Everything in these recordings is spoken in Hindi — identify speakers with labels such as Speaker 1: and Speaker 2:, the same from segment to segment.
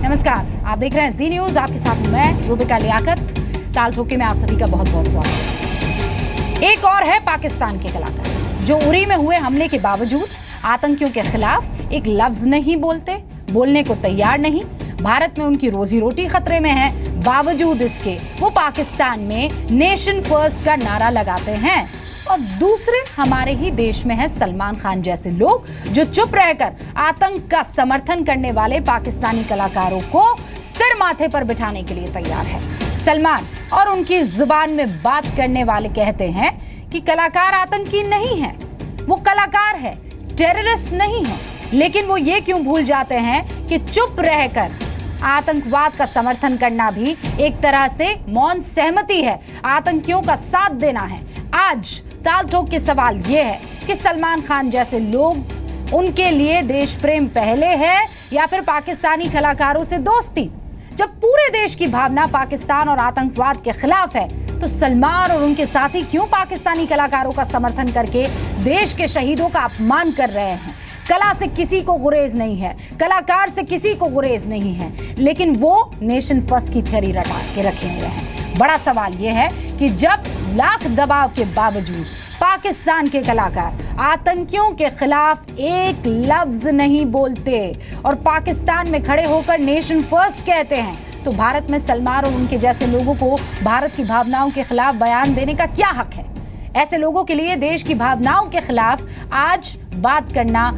Speaker 1: नमस्कार, आप देख रहे हैं जी न्यूज। आपके साथ हूं मैं रूबिका लियाकत। ताल ठोके में आप सभी का बहुत बहुत स्वागत। एक और है पाकिस्तान के कलाकार जो उरी में हुए हमले के बावजूद आतंकियों के खिलाफ एक लफ्ज नहीं बोलते, बोलने को तैयार नहीं। भारत में उनकी रोजी रोटी खतरे में है, बावजूद इसके वो पाकिस्तान में नेशन फर्स्ट का नारा लगाते हैं। और दूसरे हमारे ही देश में है सलमान खान जैसे लोग जो चुप रहकर आतंक का समर्थन करने वाले पाकिस्तानी कलाकारों को सिर माथे पर बिठाने के लिए तैयार है। सलमान और उनकी जुबान में बात करने वाले कहते हैं कि कलाकार आतंकी नहीं है, वो कलाकार है, टेररिस्ट नहीं है। लेकिन वो ये क्यों भूल जाते हैं कि चुप रहकर आतंकवाद का समर्थन करना भी एक तरह से मौन सहमति है, आतंकियों का साथ देना है। आज ताल ठोक के सवाल ये है कि सलमान खान जैसे लोग, उनके लिए देश प्रेम पहले है या फिर पाकिस्तानी कलाकारों से दोस्ती? जब पूरे देश की भावना पाकिस्तान और आतंकवाद के खिलाफ है तो सलमान और उनके साथी क्यों पाकिस्तानी कलाकारों का समर्थन करके देश के शहीदों का अपमान कर रहे हैं? कला से किसी को गुरेज नहीं है, कलाकार से किसी को गुरेज नहीं है, लेकिन वो नेशन फर्स्ट की थ्योरी रटा के रखे हुए हैं। बड़ा सवाल यह है कि जब लाख दबाव के बावजूद पाकिस्तान के कलाकार आतंकियों के खिलाफ एक लफ्ज नहीं बोलते और पाकिस्तान में खड़े होकर नेशन फर्स्ट कहते हैं, तो भारत में सलमान और उनके जैसे लोगों को भारत की भावनाओं के खिलाफ बयान देने का क्या हक है? ऐसे लोगों के लिए देश की भावनाओं के खिलाफ आज बात करना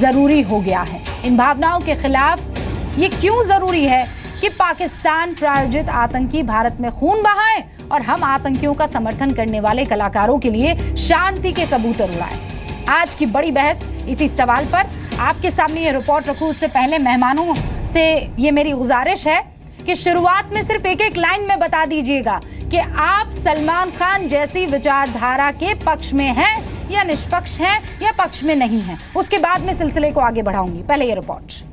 Speaker 1: जरूरी हो गया है। इन भावनाओं के खिलाफ ये क्यों जरूरी है कि पाकिस्तान प्रायोजित आतंकी भारत में खून बहाएं और हम आतंकियों का समर्थन करने वाले कलाकारों के लिए शांति के कबूतर उड़ाएं? आज की बड़ी बहस इसी सवाल पर। आपके सामने ये रिपोर्ट रखूं उससे पहले मेहमानों से ये मेरी गुजारिश है कि शुरुआत में सिर्फ एक एक लाइन में बता दीजिएगा कि आप सलमान खान जैसी विचारधारा के पक्ष में हैं या निष्पक्ष हैं या पक्ष में नहीं हैं। उसके बाद में सिलसिले को आगे बढ़ाऊंगी। पहले ये रिपोर्ट।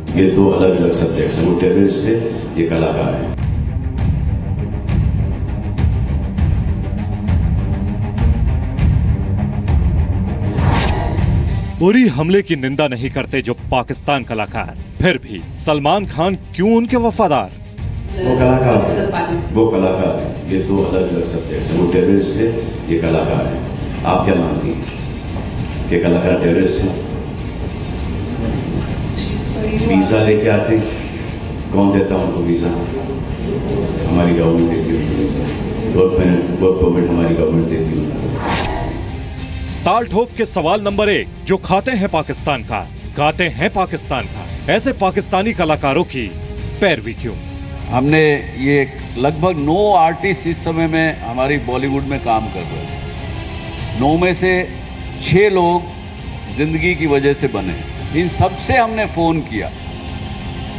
Speaker 2: ये दो अलग अलग सब्जेक्ट्स हैं, वो टेररिस्ट थे, ये कलाकार है।
Speaker 3: उरी हमले की निंदा नहीं करते जो पाकिस्तान कलाकार, फिर भी सलमान खान क्यों उनके वफादार?
Speaker 2: वो कलाकार है। ये दो अलग अलग सब्जेक्ट्स हैं, वो टेररिस्ट थे, ये कलाकार है। आप क्या मानती हैं कि कलाकार टेररिस्ट हैं? वीजा लेके आते, कौन देता उनको वीजा? हमारी गवर्नमेंट देती है वीजा। वर्क परमिट हमारी गवर्नमेंट देती है।
Speaker 3: ताल ठोक के सवाल नंबर 1, जो खाते हैं पाकिस्तान का, गाते हैं पाकिस्तान का, ऐसे पाकिस्तानी कलाकारों की पैरवी क्यों?
Speaker 4: हमने ये लगभग 9 आर्टिस्ट इस समय में हमारी बॉलीवुड में काम कर रहे हैं। 9 में से 6 लोग जिंदगी की वजह से बने। इन सबसे हमने फ़ोन किया,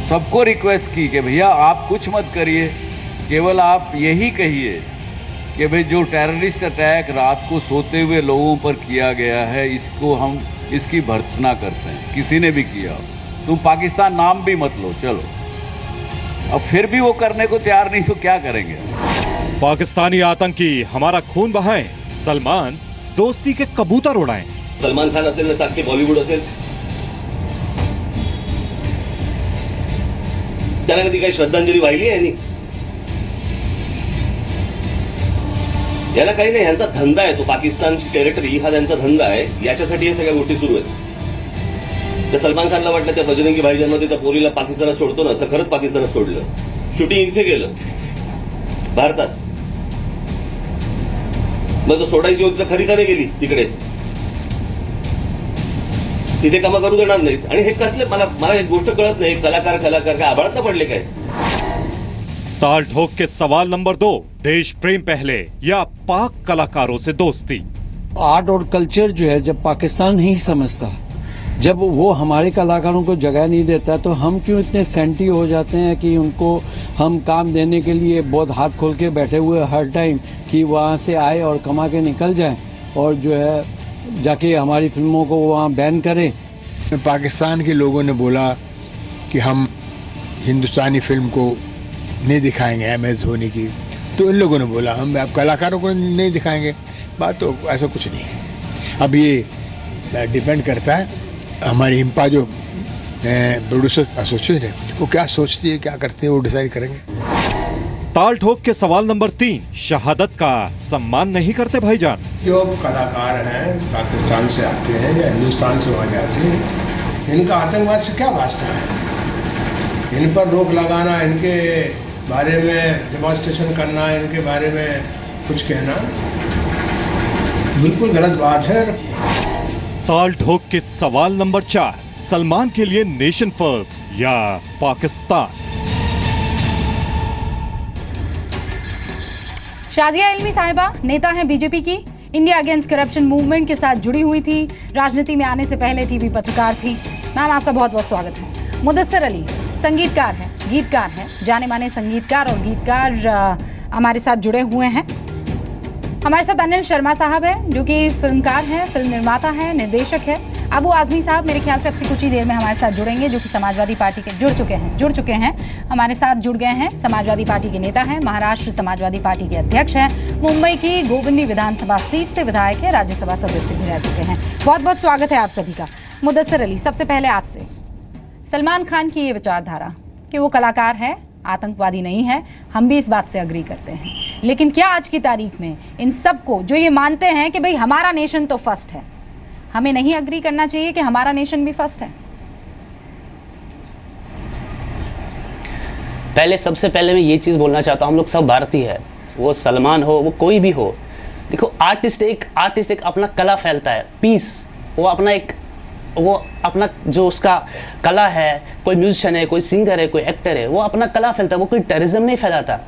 Speaker 4: सबको रिक्वेस्ट की कि भैया आप कुछ मत करिए, केवल आप यही कहिए कि भाई जो टेररिस्ट अटैक रात को सोते हुए लोगों पर किया गया है, इसको हम इसकी भर्त्सना करते हैं। किसी ने भी किया, तुम पाकिस्तान नाम भी मत लो, चलो। अब फिर भी वो करने को तैयार नहीं, तो क्या करेंगे?
Speaker 3: पाकिस्तानी आतंकी हमारा खून बहाएं, सलमान दोस्ती के कबूतर उड़ाएं।
Speaker 5: सलमान खान असेल ना ताकि बॉलिवूड असेल, त्याला कधी काही श्रद्धांजली वाहिली आहे यांनी? याला काही नाही, ह्यांचा धंदा आहे तो, पाकिस्तानची टेरिटरी हा त्यांचा धंदा आहे, याच्यासाठी हे सगळ्या गोष्टी सुरू आहेत। तर सलमान खानला वाटलं त्या बजरंगी भाईजानमध्ये त्या पोरीला पाकिस्तानात सोडतो ना, तर खरंच पाकिस्तानात सोडलं। शूटिंग इथे गेलं भारतात, मग तो सोडायची होती तर खरी का नाही गेली तिकडे? तिथे कामं करू देणार नाहीत। आणि हे कसले, मला एक गोष्ट कळत नाही, कलाकार काय आभाळात पडले काय?
Speaker 3: ताल ठोक के सवाल नंबर 2, देश प्रेम पहले या पाक कलाकारों से दोस्ती?
Speaker 6: आर्ट और कल्चर जो है जब पाकिस्तान नहीं समझता, जब वो हमारे कलाकारों को जगह नहीं देता, तो हम क्यों इतने सेंटी हो जाते हैं कि उनको हम काम देने के लिए बहुत हाथ खोल के बैठे हुए हर टाइम कि वहाँ से आए और कमा के निकल जाएं और जो है जाके हमारी फिल्मों को वहाँ बैन करें।
Speaker 7: पाकिस्तान के लोगों ने बोला कि हम हिंदुस्तानी फिल्म को नहीं दिखाएंगे MS धोनी की, तो इन लोगों ने बोला हम आप कलाकारों को नहीं दिखाएंगे। बात तो ऐसा कुछ नहीं है। अब ये डिपेंड करता है हमारी हिम्पा जो प्रोड्यूसर एसोसिएशन है, वो क्या सोचती है, क्या करती है, वो डिसाइड करेंगे।
Speaker 3: ताल ठोक के सवाल नंबर 3, शहादत का सम्मान नहीं करते भाईजान?
Speaker 8: जो कलाकार हैं पाकिस्तान से आते हैं या हिंदुस्तान से वहाँ जाते हैं, इनका आतंकवाद से क्या वास्ता है? इन पर रोक लगाना, इनके बारे में डेमोन्स्ट्रेशन करना, इनके बारे में कुछ कहना बिल्कुल गलत बात है।
Speaker 3: ताल ठोक के सवाल नंबर 4, सलमान के लिए नेशन फर्स्ट या पाकिस्तान?
Speaker 1: शाजिया इल्मी साहिबा नेता हैं बीजेपी की, इंडिया अगेंस्ट करप्शन मूवमेंट के साथ जुड़ी हुई थी, राजनीति में आने से पहले टीवी पत्रकार थी। मैम आपका बहुत बहुत स्वागत है। मुदस्सिर अली संगीतकार हैं, गीतकार हैं, जाने माने संगीतकार और गीतकार हमारे साथ जुड़े हुए हैं। हमारे साथ अनिल शर्मा साहब हैं जो कि फिल्मकार हैं, फिल्म निर्माता हैं, निर्देशक है। अबू आजमी साहब मेरे ख्याल से अब से कुछ ही देर में हमारे साथ जुड़ेंगे, जो कि समाजवादी पार्टी के जुड़ चुके हैं हमारे साथ जुड़ गए हैं। समाजवादी पार्टी के नेता हैं, महाराष्ट्र समाजवादी पार्टी के अध्यक्ष हैं, मुंबई की गोविंदी विधानसभा सीट से विधायक है, राज्यसभा सदस्य भी रह चुके हैं। बहुत बहुत स्वागत है आप सभी का। मुदस्सिर अली, सबसे पहले आपसे, सलमान खान की ये विचारधारा कि वो कलाकार है, आतंकवादी नहीं है, हम भी इस बात से अग्री करते हैं, लेकिन क्या आज की तारीख में इन सबको जो ये मानते हैं कि भाई हमारा नेशन तो फर्स्ट है, हमें नहीं अग्री करना चाहिए कि हमारा नेशन भी फर्स्ट है?
Speaker 9: सबसे पहले मैं ये चीज़ बोलना चाहता हूँ, हम लोग सब भारतीय है, वो सलमान हो, वो कोई भी हो। देखो आर्टिस्ट एक अपना कला फैलता है, पीस, वो अपना जो उसका कला है, कोई म्यूजिशियन है, कोई सिंगर है, कोई एक्टर है, वो अपना कला फैलता है, वो कोई टेररिज्म नहीं फैलाता।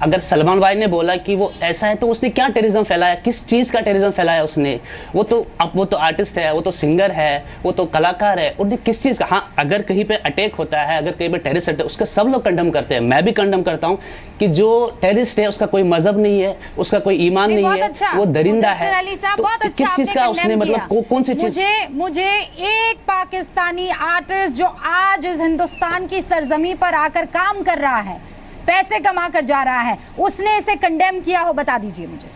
Speaker 9: अगर सलमान भाई ने बोला कि वो ऐसा है तो उसने क्या टेररिज्म फैलाया, किस चीज़ का टेररिज्म फैलाया उसने? वो तो आर्टिस्ट है, वो तो सिंगर है, वो तो कलाकार है, उन्हें किस चीज़ का? हाँ, अगर कहीं पे अटैक होता है, अगर कहीं पे टेररिस्ट अटैक, उसका सब लोग कंडम करते हैं, मैं भी कंडम करता हूँ कि जो टेररिस्ट है उसका कोई मजहब नहीं है, उसका कोई ईमान नहीं है,
Speaker 1: अच्छा,
Speaker 9: वो दरिंदा है।
Speaker 1: तो
Speaker 9: किस चीज़ का उसने मतलब कौन सी चीज़?
Speaker 1: मुझे एक पाकिस्तानी आर्टिस्ट जो आज इस हिंदुस्तान की सरजमी पर आकर काम कर रहा है, पैसे कमा कर जा रहा है, उसने इसे कंडेम किया हो, बता दीजिए मुझे।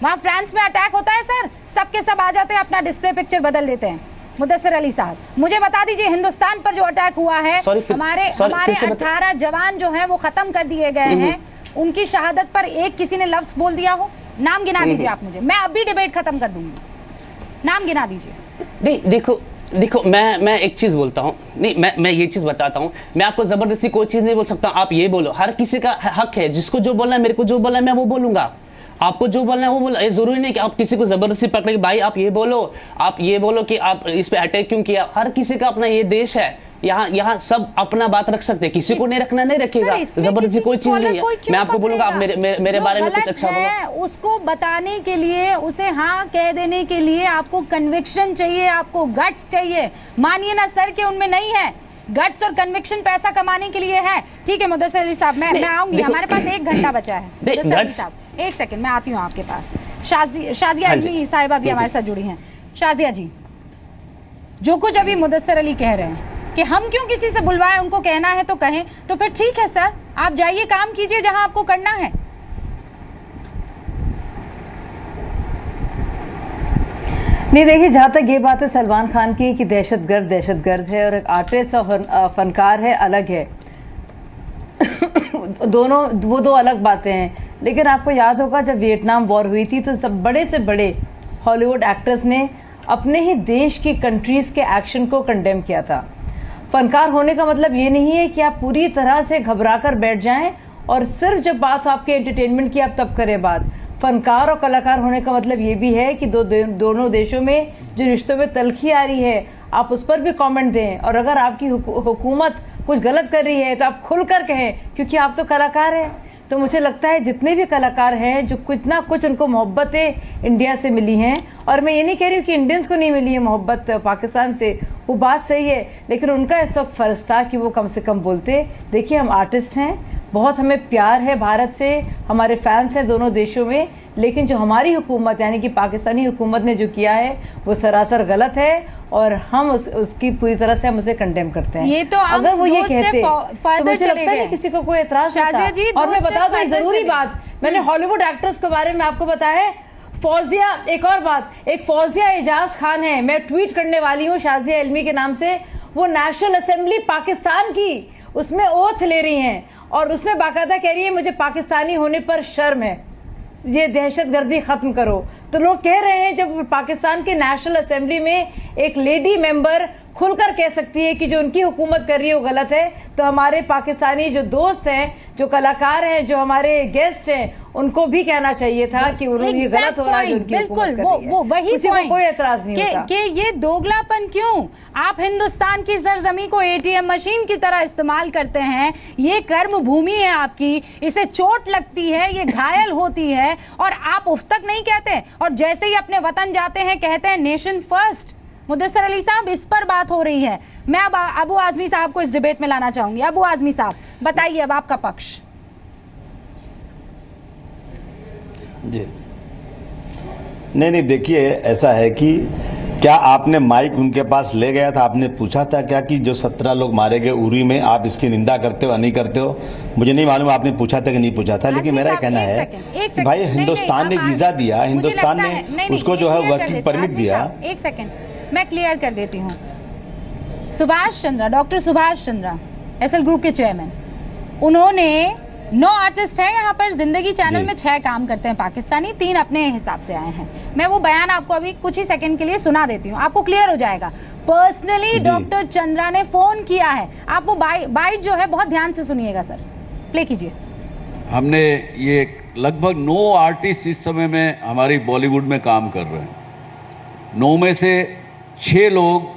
Speaker 1: वहां फ्रांस में अटैक होता है सर, सबके सब आ जाते हैं, अपना डिस्प्ले पिक्चर बदल देते हैं। मुदस्सिर अली साहब, मुझे बता दीजिए, हिंदुस्तान पर जो अटैक हुआ है, हमारे 18 जवान जो हैं वो खत्म कर दिए गए हैं, उनकी शहादत पर एक किसी ने लफ्ज बोल दिया हो? नाम गिना दीजिए आप मुझे, मैं अभी डिबेट खत्म कर दूंगी, नाम गिना दीजिए।
Speaker 9: नहीं देखो मैं एक चीज़ बोलता हूँ, नहीं मैं ये चीज़ बताता हूँ, मैं आपको ज़बरदस्ती कोई चीज़ नहीं बोल सकता, आप ये बोलो, हर किसी का हक है, जिसको जो बोलना है, मेरे को जो बोलना है मैं वो बोलूँगा, आपको जो बोलना है वो बोलो। ये ज़रूरी नहीं कि आप किसी को ज़बरदस्ती पकड़े कि भाई आप ये बोलो कि आप इस पर अटैक क्यों किया। हर किसी का अपना ये देश है, यहाँ सब अपना बात रख सकते हैं, किसी को नहीं रखना नहीं रखेगा, जबरदस्ती कोई चीज नहीं है। मैं आपको बोलूंगा आप मेरे बारे में कुछ अच्छा बोलो,
Speaker 1: उसको बताने के लिए, उसे हाँ कह देने के लिए आपको कन्विक्शन चाहिए, आपको गट्स चाहिए। मानिए ना सर कि उनमें नहीं है गट्स और कन्विक्शन, पैसा कमाने के लिए है। ठीक है मुदस्सिर अली साहब, मैं आऊंगी, हमारे पास 1 घंटा बचा है। मुदस्सिर अली साहब 1 सेकंड, मैं आती हूँ आपके पास। शाजिया इल्मी साहिबा भी हमारे साथ जुड़ी हैं। शाजिया जी, जो कुछ अभी मुदस्सिर अली कह रहे हैं कि हम क्यों किसी से बुलवाएं, उनको कहना है तो कहें, तो फिर ठीक है सर, आप जाइए काम कीजिए जहां आपको करना है।
Speaker 10: नहीं देखिए, जहाँ तक ये बात है सलमान खान की कि दहशतगर्द है और एक आर्टिस्ट और फनकार है, अलग है वो दो अलग बातें हैं। लेकिन आपको याद होगा जब वियतनाम वॉर हुई थी तो सब बड़े से बड़े हॉलीवुड एक्टर्स ने अपने ही देश की कंट्रीज़ के एक्शन को कंडेम किया था। फनकार होने का मतलब ये नहीं है कि आप पूरी तरह से घबरा कर बैठ जाएं और सिर्फ जब बात हो आपके एंटरटेनमेंट की आप तब करें बात। फनकार और कलाकार होने का मतलब ये भी है कि दोनों देशों में जो रिश्तों में तलखी आ रही है आप उस पर भी कमेंट दें, और अगर आपकी हुकूमत कुछ गलत कर रही है तो आप खुल कर कहें, क्योंकि आप तो कलाकार हैं। तो मुझे लगता है जितने भी कलाकार हैं जो कुछ ना कुछ उनको मोहब्बतें इंडिया से मिली हैं, और मैं ये नहीं कह रही हूँ कि इंडियंस को नहीं मिली है मोहब्बत पाकिस्तान से, वो बात सही है, लेकिन उनका इस वक्त फ़र्ज़ था कि वो कम से कम बोलते। देखिए हम आर्टिस्ट हैं, बहुत हमें प्यार है भारत से, हमारे फैंस हैं दोनों देशों में, लेकिन जो हमारी हुकूमत यानी कि पाकिस्तानी हुकूमत ने जो किया है वो सरासर गलत है, और हम उसकी पूरी तरह से हम उसे कंडेम करते हैं।
Speaker 1: ये तो
Speaker 10: अगर वो ये कहते तो मुझे लगता है किसी को कोई एतराज होता। और मैं बता दूं जरूरी बात, मैंने हॉलीवुड एक्ट्रेस के बारे में आपको बताया है, फौजिया, एक और बात, एक फौजिया एजाज खान है, मैं ट्वीट करने वाली हूँ शाजिया इल्मी के नाम से, वो नेशनल असेंबली पाकिस्तान की उसमें ओथ ले रही हैं और उसमें बाकायदा कह रही है मुझे पाकिस्तानी होने पर शर्म है, ये दहशतगर्दी ख़त्म करो। तो लोग कह रहे हैं जब पाकिस्तान के नेशनल असेंबली में एक लेडी मेंबर खुलकर कह सकती है कि जो उनकी हुकूमत कर रही है वो गलत है, तो हमारे पाकिस्तानी जो दोस्त हैं, जो कलाकार हैं, जो हमारे गेस्ट हैं, उनको भी कहना चाहिए था कि उन्होंने गलत हो रहा है।
Speaker 1: बिल्कुल वो वही पॉइंट,
Speaker 10: कोई एतराज नहीं होता
Speaker 1: कि ये दोगलापन क्यों? आप हिंदुस्तान की सरजमी को एटीएम मशीन की तरह इस्तेमाल करते हैं। ये कर्म भूमि है आपकी, इसे चोट लगती है, ये घायल होती है और आप उफ तक नहीं कहते। और जैसे ही अपने वतन जाते हैं कहते हैं नेशन फर्स्ट। मुदस्सर अली साहब, इस पर बात हो रही है। मैं अब अबू आजमी साहब को इस डिबेट में लाना चाहूंगी। अबू आजमी साहब बताइए अब आपका पक्ष।
Speaker 11: जी नहीं देखिए, ऐसा है कि क्या आपने माइक उनके पास ले गया था, आपने पूछा था क्या कि जो 17 लोग मारे गए उरी में, आप इसकी निंदा करते हो या नहीं करते हो? मुझे नहीं मालूम आपने पूछा था कि नहीं पूछा था, लेकिन मेरा कहना है कि भाई हिंदुस्तान ने वीजा दिया, हिंदुस्तान ने उसको जो है वर्किंग परमिट दिया।
Speaker 1: एक सेकेंड मैं क्लियर कर देती हूँ। Subhash Chandra, doctor Subhash Chandra SL group के चेयरमैन, उन्होंने 9 आर्टिस्ट हैं यहाँ पर, जिंदगी चैनल में 6 काम करते हैं पाकिस्तानी, 3 अपने हिसाब से आए हैं। मैं वो बयान आपको अभी कुछ ही सेकंड के लिए सुना देती हूँ, आपको क्लियर हो जाएगा। पर्सनली डॉक्टर चंद्रा ने फोन किया है। आप वो बाइट जो है बहुत ध्यान से सुनिएगा सर, प्ले कीजिए।
Speaker 4: हमने ये लगभग 9 आर्टिस्ट इस समय में हमारी बॉलीवुड में काम कर रहे हैं। 9 में से 6 लोग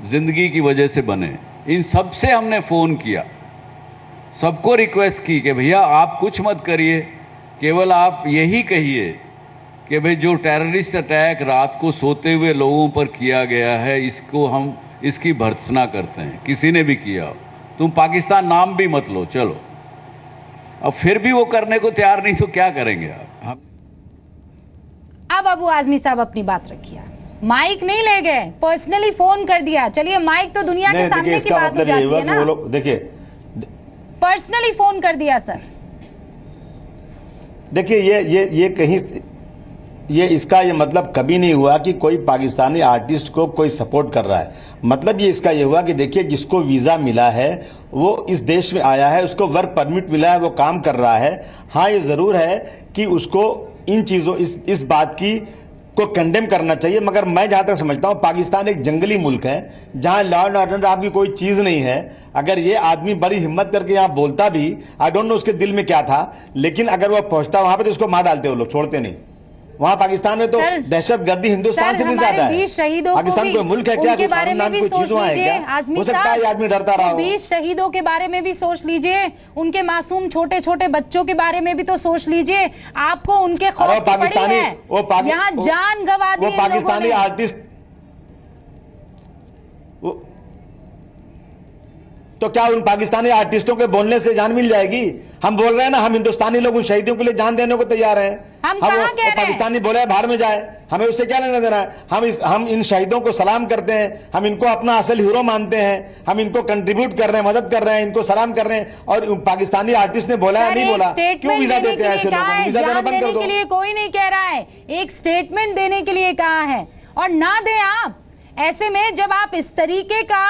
Speaker 4: जिंदगी की वजह से बने। इन सब से हमने फ़ोन किया, सबको रिक्वेस्ट की कि भैया आप कुछ मत करिए, केवल आप यही कहिए कि भाई जो टेररिस्ट अटैक रात को सोते हुए लोगों पर किया गया है, इसको हम इसकी भर्त्सना करते हैं, किसी ने भी किया, तुम पाकिस्तान नाम भी मत लो, चलो। अब फिर भी वो करने को तैयार नहीं, तो क्या करेंगे आप?
Speaker 1: अब अबू आजमी साहब अपनी बात रखिए। माइक नहीं ले गए, पर्सनली फोन कर दिया। चलिए माइक तो दुनिया के सामने की बात हो जाती है ना।
Speaker 11: देखिए
Speaker 1: पर्सनली फोन कर दिया सर।
Speaker 11: देखिए ये कहीं ये इसका ये मतलब कभी नहीं हुआ कि कोई पाकिस्तानी आर्टिस्ट को कोई सपोर्ट कर रहा है। मतलब ये इसका ये हुआ कि देखिए जिसको वीज़ा मिला है वो इस देश में आया है, उसको वर्क परमिट मिला है, वो काम कर रहा है। हाँ ये ज़रूर है कि उसको इन चीज़ों इस बात की को कंडेम करना चाहिए, मगर मैं जहाँ तक समझता हूँ पाकिस्तान एक जंगली मुल्क है जहाँ लॉ एंड ऑर्डर आपकी कोई चीज़ नहीं है। अगर ये आदमी बड़ी हिम्मत करके यहाँ बोलता भी, आई डोंट नो उसके दिल में क्या था, लेकिन अगर वो पहुँचता वहाँ पे तो उसको मार डालते वो लोग, छोड़ते नहीं। वहाँ पाकिस्तान में तो दहशतगर्दी हिंदुस्तान से भी ज्यादा है। पाकिस्तान कोई मुल्क है क्या?
Speaker 1: उनके बारे में भी सोच लीजिए आजमी साहब,
Speaker 11: आदमी डरता रहा।
Speaker 1: 20 शहीदों के बारे में भी सोच लीजिए, उनके मासूम छोटे छोटे बच्चों के बारे में भी तो सोच लीजिए। आपको उनके खौफ की पड़ी है, यहाँ जान गंवा दी।
Speaker 11: वो पाकिस्तानी आर्टिस्ट तो क्या उन पाकिस्तानी आर्टिस्टों के बोलने से जान मिल जाएगी? हम बोल रहे हैं ना, हम हिंदुस्तानी लोग उन शहीदों के लिए जान देने को तैयार हैं।
Speaker 1: हम कहाँ कह रहे हैं?
Speaker 11: पाकिस्तानी बोले है बाहर में जाए, हमें उससे क्या लेना देना है? हम इन शहीदों को सलाम करते हैं, हम इनको अपना असल हीरो मानते हैं, हम इनको कंट्रीब्यूट कर रहे हैं, मदद कर रहे हैं, इनको सलाम कर रहे हैं। और पाकिस्तानी आर्टिस्ट ने बोला है नहीं बोला, क्यों वीजा देते हैं ऐसे लोगों को? वीजा देना बंद कर दो।
Speaker 1: के लिए कोई नहीं कह रहा है, एक स्टेटमेंट देने के लिए कहा है और ना दें आप। ऐसे में जब आप इस तरीके का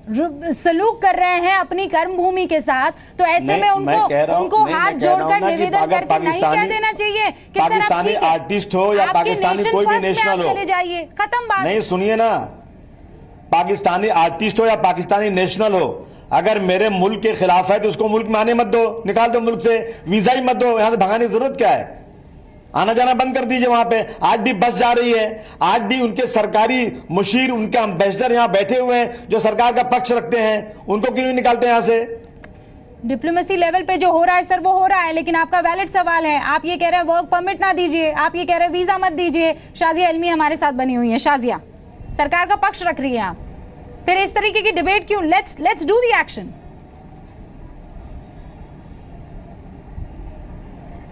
Speaker 1: सलूक कर रहे हैं अपनी कर्म भूमि के साथ, तो ऐसे में उनको हाथ जोड़कर निवेदन करके नहीं कह देना चाहिए कि
Speaker 11: पाकिस्तानी आर्टिस्ट हो या पाकिस्तानी कोई भी नेशनल हो,
Speaker 1: चले जाइए, खत्म बात।
Speaker 11: नहीं सुनिए ना, पाकिस्तानी आर्टिस्ट हो या पाकिस्तानी नेशनल हो, अगर मेरे मुल्क के खिलाफ है तो उसको मुल्क में आने मत दो, निकाल दो मुल्क से, वीजा ही मत दो, यहां से भगाने की जरूरत क्या है? आना जाना बंद कर दीजिए। वहां पे आज भी बस जा रही है, आज भी उनके सरकारी मुशीर, उनके एम्बेसडर यहां बैठे हुए हैं जो सरकार का पक्ष रखते हैं, उनको क्यों नहीं निकालते यहां से?
Speaker 1: डिप्लोमेसी लेवल पे जो हो रहा है सर वो हो रहा है, लेकिन आपका वैलिड सवाल है। आप ये कह रहे हैं वर्क परमिट ना दीजिए, आप ये कह रहे हैं वीजा मत दीजिए। शाजिया इल्मी हमारे साथ बनी हुई है। शाजिया, सरकार का पक्ष रख रही है आप, फिर इस तरीके की डिबेट क्यों? Let's do the action.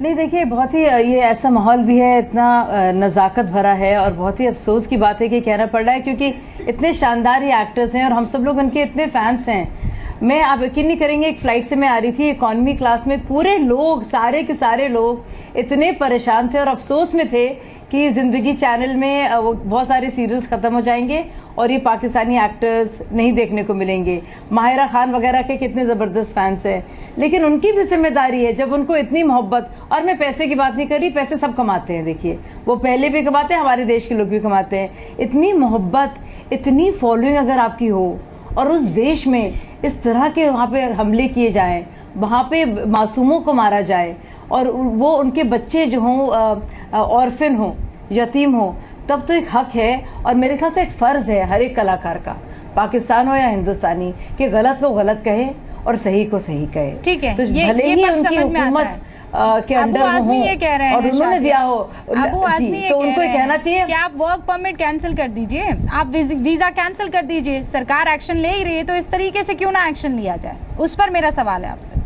Speaker 10: नहीं देखिए, बहुत ही ये ऐसा माहौल भी है, इतना नज़ाकत भरा है और बहुत ही अफसोस की बात है कि कहना पड़ रहा है, क्योंकि इतने शानदार ये एक्टर्स हैं और हम सब लोग उनके इतने फैंस हैं। मैं आप यकीन नहीं करेंगे, एक फ़्लाइट से मैं आ रही थी इकॉनमी क्लास में, पूरे लोग, सारे के सारे लोग इतने परेशान थे और अफसोस में थे कि ज़िंदगी चैनल में वो बहुत सारे सीरियल्स ख़त्म हो जाएंगे और ये पाकिस्तानी एक्टर्स नहीं देखने को मिलेंगे। माहिरा खान वगैरह के कितने ज़बरदस्त फैंस हैं, लेकिन उनकी भी जिम्मेदारी है जब उनको इतनी मोहब्बत, और मैं पैसे की बात नहीं कर रही, पैसे सब कमाते हैं, देखिए वो पहले भी कमाते हैं, हमारे देश के लोग भी कमाते हैं। इतनी मोहब्बत, इतनी फॉलोइंग अगर आपकी हो और उस देश में इस तरह के वहाँ पे हमले किए जाएँ, वहाँ पे मासूमों को मारा जाए और वो उनके बच्चे जो हों ऑर्फन हों, यतीम हों, तब तो एक हक है और मेरे ख्याल से एक फ़र्ज़ है हर एक कलाकार का, पाकिस्तान हो या हिंदुस्तानी, कि गलत को गलत कहे और सही को सही कहे।
Speaker 1: ठीक है,
Speaker 10: तो
Speaker 1: ये
Speaker 10: भले ही
Speaker 1: पक्ष
Speaker 10: उनकी
Speaker 1: समझ में आता
Speaker 10: हुकूमत
Speaker 1: है।
Speaker 10: के अंदर
Speaker 1: अबू आज़मी ये कह रहे हैं
Speaker 10: और उन्होंने दिया हो,
Speaker 1: अबू आज़मी ये
Speaker 10: तो
Speaker 1: कह
Speaker 10: उनको
Speaker 1: रहे
Speaker 10: ये कहना
Speaker 1: हैं
Speaker 10: चाहिए
Speaker 1: कि आप वर्क परमिट कैंसिल कर दीजिए, आप वीजा कैंसिल कर दीजिए, सरकार एक्शन ले ही रही है तो इस तरीके से क्यों ना एक्शन लिया जाए, उस पर मेरा सवाल है आपसे।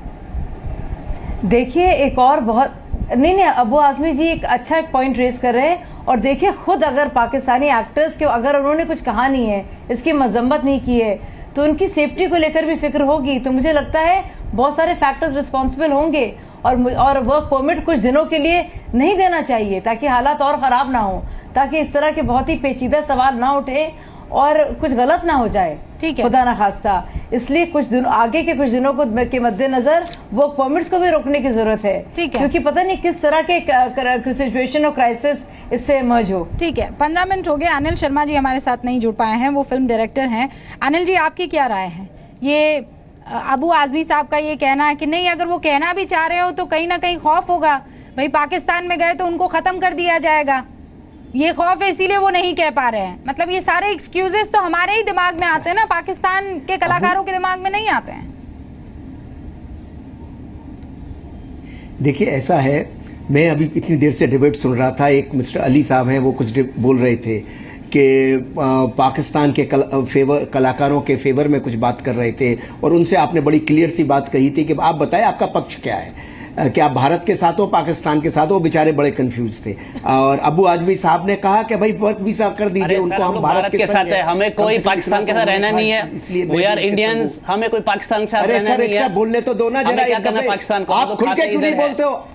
Speaker 10: देखिए एक और बहुत नहीं, अबू आज़मी जी एक अच्छा एक पॉइंट रेज कर रहे हैं, और देखिए खुद अगर पाकिस्तानी एक्टर्स के अगर उन्होंने कुछ कहा नहीं है, इसकी मजम्मत नहीं की है, तो उनकी सेफ्टी को लेकर भी फिक्र होगी। तो मुझे लगता है बहुत सारे फैक्टर्स रिस्पॉन्सिबल होंगे और वर्क परमिट कुछ दिनों के लिए नहीं देना चाहिए ताकि हालात और ख़राब ना हो, ताकि इस तरह के बहुत ही पेचीदा सवाल ना उठे और कुछ गलत ना हो जाए, ठीक है, खुदा ना खास्ता। इसलिए कुछ दिन आगे के कुछ दिनों को के मद्देनजर वर्क परमिट्स को भी रोकने की जरूरत है, ठीक है, क्योंकि पता नहीं किस तरह के सिचुएशन और क्राइसिस इससे इमर्ज हो।
Speaker 1: ठीक है, 15 मिनट हो गए। अनिल शर्मा जी हमारे साथ नहीं जुड़ पाए हैं, वो फिल्म डायरेक्टर हैं। अनिल जी, आपकी क्या राय है? ये अबू आज़मी साहब का ये कहना है कि नहीं, अगर वो कहना भी चाह रहे हो तो कहीं ना कहीं खौफ होगा, भाई पाकिस्तान में गए तो उनको ख़त्म कर दिया जाएगा, ये खौफ है इसीलिए वो नहीं कह पा रहे हैं। मतलब ये सारे एक्सक्यूजेस तो हमारे ही दिमाग में आते हैं ना, पाकिस्तान के कलाकारों के दिमाग में नहीं आते हैं।
Speaker 12: देखिए ऐसा है, मैं अभी इतनी देर से डिबेट सुन रहा था, एक मिस्टर अली साहब हैं वो कुछ बोल रहे थे कि पाकिस्तान के कलाकारों के फेवर में कुछ बात कर रहे थे, और उनसे आपने बड़ी क्लियर सी बात कही थी कि आप बताएं आपका पक्ष क्या है, कि आप भारत के साथ हो पाकिस्तान के साथ हो। बेचारे बड़े कंफ्यूज थे। और अबू आज़मी साहब ने कहा कि भाई वर्क वीजा कर दीजिए उनको, हम भारत के साथ है,
Speaker 9: हमें कोई पाकिस्तान के साथ रहना नहीं है, इसलिए वी आर इंडियंस, हमें कोई पाकिस्तान के साथ रहना नहीं है।
Speaker 12: बोलने तो दो ना जरा,
Speaker 9: क्या करना है पाकिस्तान को?
Speaker 12: आप खुल के क्यों नहीं बोलते हो?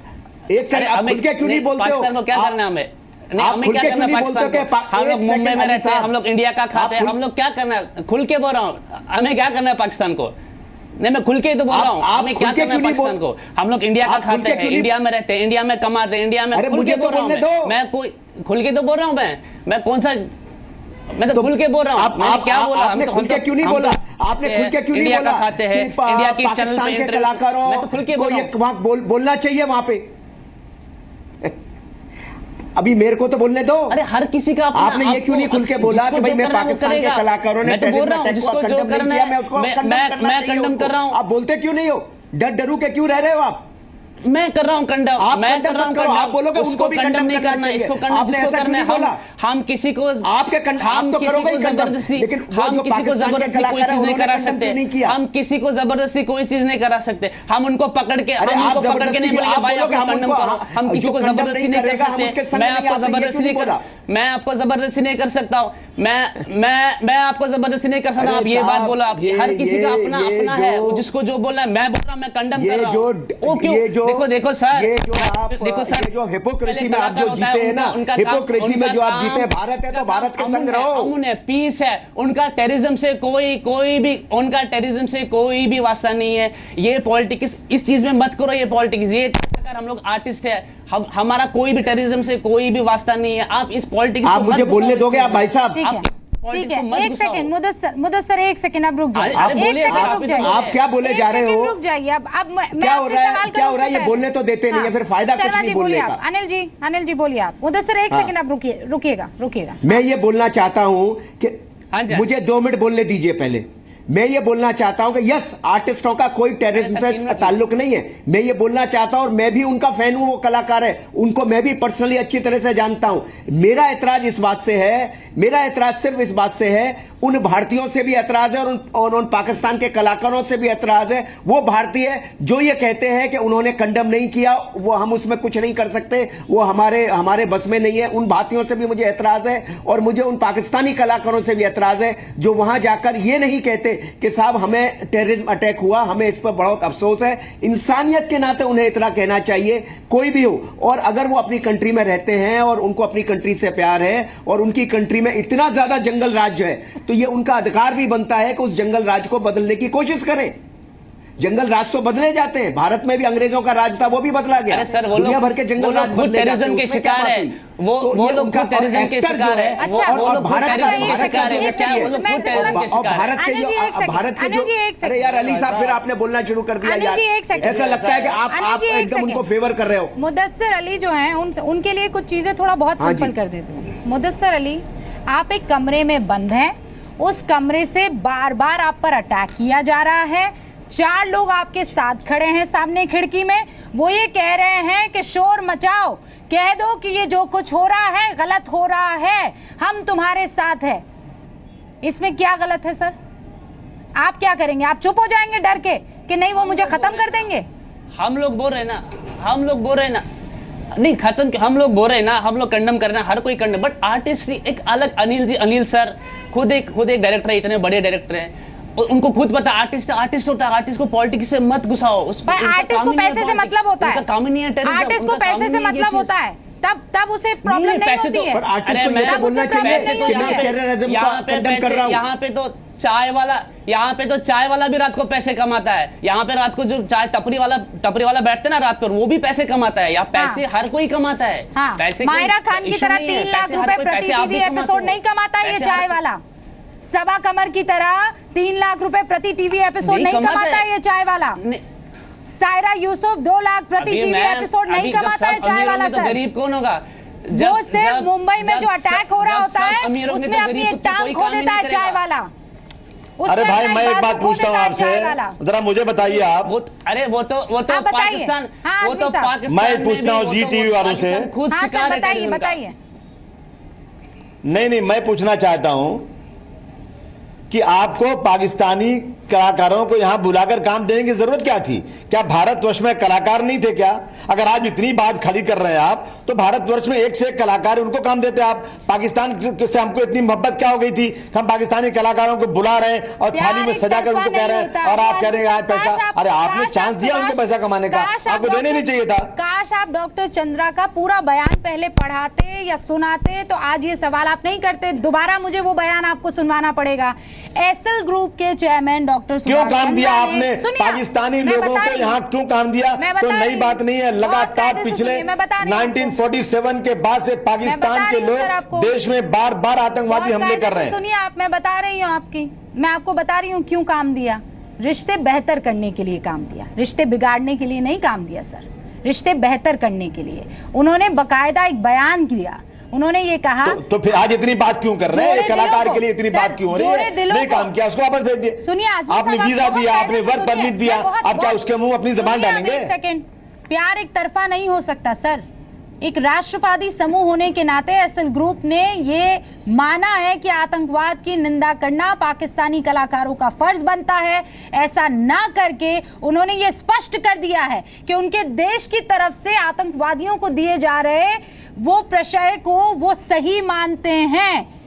Speaker 12: एक सेकंड, आप खुल के क्यों नहीं बोलते हो?
Speaker 9: पाकिस्तान को क्या करना है हमें? नहीं, हमें क्या करना है पाकिस्तान को? हम लोग मुंबई में रहते हैं, हम लोग इंडिया का खाते हैं, हम लोग क्या करना है? खुल के बोल रहा हूँ, हमें क्या करना है पाकिस्तान को? नहीं, मैं खुल के तो बोल रहा हूँ, हमें क्या करना है पाकिस्तान को? हम लोग इंडिया का खाते हैं, इंडिया में रहते हैं, इंडिया में कमाते हैं, इंडिया में। खुल के बोल रहा हूँ मैं, कोई खुल के तो बोल रहा हूँ मैं कौन सा, मैं तो खुल के बोल रहा हूँ। मैंने क्या बोला?
Speaker 12: आपने खुल के क्यों नहीं बोला? आपने खुल के क्यों नहीं बोला?
Speaker 9: इंडिया का खाते हैं, इंडिया की चैनल पे
Speaker 12: के कलाकारों, मैं तो खुल के बोलना चाहिए वहां पे। अभी मेरे को तो बोलने दो।
Speaker 9: अरे हर किसी का अपना,
Speaker 12: आपने ये क्यों नहीं खुल के बोला कि भाई मैं पाकिस्तान के कलाकारों ने,
Speaker 9: मैं तो बोल रहा हूँ जिसको जो करना है, मैं कंडम कर रहा हूँ।
Speaker 12: आप बोलते क्यों नहीं हो? डरू के क्यों रह रहे हो आप?
Speaker 9: मैं कर रहा हूँ कंडम, मैं कर रहा हूँ कंडम।
Speaker 12: आप बोलोगे उसको भी
Speaker 9: कंडम नहीं करना, इसको कंडम जिसको करना है। हम किसी को जबरदस्ती, हम किसी को जबरदस्ती कोई चीज नहीं करा सकते, हम किसी को जबरदस्ती कोई चीज नहीं करा सकते। हम उनको पकड़ के, हम उनको पकड़ के नहीं बोलेंगे भाई आप कंडम करो, हम किसी को जबरदस्ती नहीं कर सकते। मैं आपको जबरदस्ती नहीं कर, मैं आपको जबरदस्ती नहीं कर सकता हूँ, मैं आपको जबरदस्ती नहीं कर सकता। आप ये बात बोला, हर किसी का अपना अपना है, जिसको जो बोलना है। मैं बोल रहा हूँ मैं कंडम कर रहा हूँ। वो क्यों? देखो सर,
Speaker 12: ये जो हिपोक्रेसी में आप जो जीते हैं ना, हिपोक्रेसी में जो आप जीते हैं, भारत है तो भारत के संग रहो।
Speaker 9: अमन है, पीस है, उनका टेररिज्म से कोई भी, उनका टेररिज्म से कोई भी वास्ता नहीं है। ये पॉलिटिक्स, इस चीज में मत करो ये पॉलिटिक्स। ये हम लोग आर्टिस्ट है, हमारा कोई भी टेररिज्म से कोई भी वास्ता नहीं है। आप इस पॉलिटिक्स
Speaker 12: आप मुझे बोलने दोगे आप भाई साहब?
Speaker 1: ठीक है, एक सेकंड मुदस्सर, एक सेकंड आप रुक जाइए,
Speaker 12: आप क्या बोले जा रहे हो?
Speaker 1: रुक जाइए। अब
Speaker 12: क्या हो रहा है? ये बोलने तो देते नहीं है, फिर फायदा कुछ नहीं बोलने का।
Speaker 1: अनिल जी बोलिए आप। मुदस्सर एक सेकंड आप रुकिएगा।
Speaker 12: मैं ये बोलना चाहता हूँ कि मुझे 2 मिनट बोलने दीजिए पहले। मैं ये बोलना चाहता हूं कि यस, आर्टिस्टों का कोई टेररिज्म से ताल्लुक नहीं है। मैं ये बोलना चाहता हूं, और मैं भी उनका फैन हूं, वो कलाकार है, उनको मैं भी पर्सनली अच्छी तरह से जानता हूं। मेरा एतराज इस बात से है, मेरा एतराज सिर्फ इस बात से है, उन भारतीयों से भी एतराज है और उन पाकिस्तान के कलाकारों से भी एतराज है। वो भारतीय जो ये कहते हैं कि उन्होंने कंडम नहीं किया, वो हम उसमें कुछ नहीं कर सकते, वो हमारे बस में नहीं है। उन भारतीयों से भी मुझे एतराज है, और मुझे उन पाकिस्तानी कलाकारों से भी एतराज है जो वहां जाकर ये नहीं कहते कि साहब हमें टेररिज्म अटैक हुआ, हमें इस पर बहुत अफसोस है। इंसानियत के नाते उन्हें इतना कहना चाहिए, कोई भी हो। और अगर वो अपनी कंट्री में रहते हैं और उनको अपनी कंट्री से प्यार है और उनकी कंट्री में इतना ज्यादा जंगल राज है, तो ये उनका अधिकार भी बनता है कि उस जंगल राज को बदलने की कोशिश करें। जंगल राज तो बदले जाते हैं, भारत में भी अंग्रेजों का राज था, वो भी बदला गया।
Speaker 9: अरे सर,
Speaker 12: दुनिया भर के जंगल राज
Speaker 9: खुद टेररिज्म के शिकार है, वो लोग खुद टेररिज्म के शिकार है।
Speaker 1: अच्छा,
Speaker 12: और भारत का
Speaker 9: शिकार है, वो लोग खुद टेररिज्म के शिकार है।
Speaker 12: भारत के जो अरे यार अली साहब, फिर आपने बोलना शुरू कर दिया यार, ऐसा लगता है कि आप एकदम उनको फेवर कर रहे हो।
Speaker 1: मुदस्सिर अली जो हैं उनके लिए कुछ चीजें थोड़ा बहुत सिंपल कर देते हैं। मुदस्सिर अली, आप एक कमरे में बंद हैं, उस कमरे से बार बार आप पर अटैक किया जा रहा है, 4 लोग आपके साथ खड़े हैं सामने खिड़की में, वो ये कह रहे हैं कि शोर मचाओ, कह दो कि ये जो कुछ हो रहा है गलत हो रहा है, हम तुम्हारे साथ हैं। इसमें क्या गलत है सर? आप क्या करेंगे? आप चुप हो जाएंगे डर के कि नहीं वो मुझे खत्म कर देंगे?
Speaker 9: हम लोग बोल रहे ना नहीं खत्म, हम लोग बोल रहे ना, हम लोग कंडम करना, हर कोई कंडम, बट आर्टिस्ट एक अलग। अनिल सर खुद एक डायरेक्टर है, इतने बड़े डायरेक्टर हैं, और उनको खुद पता आर्टिस्ट होता है, आर्टिस्ट को पॉलिटिक्स से मत घुसाओ।
Speaker 1: आर्टिस्ट को पैसे से मतलब होता है, आर्टिस्ट को पैसे से मतलब होता है, तब उसे प्रॉब्लम नहीं होती है।
Speaker 12: पर आर्टिस्ट को ये बोलना चाहिए कि मैं टेररिज्म का कंडेम कर रहा हूं।
Speaker 9: यहाँ पे तो चाय वाला भी रात को पैसे कमाता है। यहाँ पे रात को जो चाय टपरी वाला बैठते ना रात पर, वो भी पैसे कमाता है। यहाँ पैसे हर कोई कमाता है। पैसे
Speaker 1: मायरा खान की तरह 3 लाख रुपए प्रति टीवी एपिसोड नहीं कमाता है ये चाय वाला। सबा कमर की तरह 3 लाख रुपए प्रति टीवी एपिसोड नहीं कमाता है ये चाय वाला। सायरा यूसुफ 2 लाख प्रति टीवी एपिसोड नहीं कमाता है चाय वाला सर।
Speaker 9: गरीब कौन होगा?
Speaker 1: वो सिर्फ मुंबई में जो अटैक हो रहा होता है उसमें अपनी एक टांग खो देता है चाय वाला।
Speaker 11: अरे भाई, मैं एक बात पूछता हूँ आपसे, जरा मुझे बताइए आप।
Speaker 9: वो तो पाकिस्तान, वो तो पाकिस्तान।
Speaker 11: मैं पूछता हूँ जी टीवी वालों से,
Speaker 9: खुद शिकार है।
Speaker 1: बताइए।
Speaker 11: नहीं, मैं पूछना चाहता हूँ कि आपको पाकिस्तानी कलाकारों को यहां बुलाकर काम देने की जरूरत क्या थी? क्या भारतवर्ष में कलाकार नहीं थे क्या? अगर आप इतनी बात खड़ी कर रहे हैं आप, तो भारतवर्ष में एक से एक कलाकार, उनको काम देते आप। पाकिस्तान से हमको इतनी मोहब्बत क्या हो गई थी? हम पाकिस्तानी कलाकारों को बुला रहे हैं और थाली में सजाकर उनको कह रहे हैं, और आप कह रहे हैं पैसा। अरे आपने चांस दिया उनको पैसा कमाने का, आपको देने नहीं चाहिए था?
Speaker 1: काश आप डॉक्टर चंद्रा का पूरा बयान पहले पढ़ाते या सुनाते, तो आज ये सवाल आप नहीं करते। दोबारा मुझे वो बयान आपको सुनवाना पड़ेगा। एसएल ग्रुप के चेयरमैन डॉक्टर
Speaker 11: क्यों काम दिया आपने पाकिस्तानी लोगों को यहाँ? क्यों काम दिया? तो नई बात नहीं है, लगातार पिछले 1947 के बाद से पाकिस्तान के लोग देश में बार बार आतंकवादी हमले कर रहे हैं।
Speaker 1: सुनिए आप, मैं बता रही हूँ मैं आपको बता रही हूँ क्यों काम दिया। रिश्ते बेहतर करने के लिए काम दिया, रिश्ते बिगाड़ने के लिए नहीं काम दिया सर। रिश्ते बेहतर करने के लिए उन्होंने बकायदा एक बयान दिया। उन्होंने ये कहा
Speaker 11: तो फिर आज इतनी बात क्यों कर रहे हैं? कलाकार के लिए इतनी बात क्यों हो रही है? नहीं काम किया, उसको वापस भेज दिए।
Speaker 1: सुनिए,
Speaker 11: आपने वीजा दिया, आपने वर्क परमिट दिया, अब क्या उसके मुंह अपनी जबान डालेंगे?
Speaker 1: एक सेकंड, प्यार एक तरफा नहीं हो सकता सर। एक राष्ट्रवादी समूह होने के नाते एसएल ग्रुप ने ये माना है कि आतंकवाद की निंदा करना पाकिस्तानी कलाकारों का फर्ज बनता है। ऐसा ना करके उन्होंने ये स्पष्ट कर दिया है कि उनके देश की तरफ से आतंकवादियों को दिए जा रहे वो प्रशय को वो सही मानते हैं।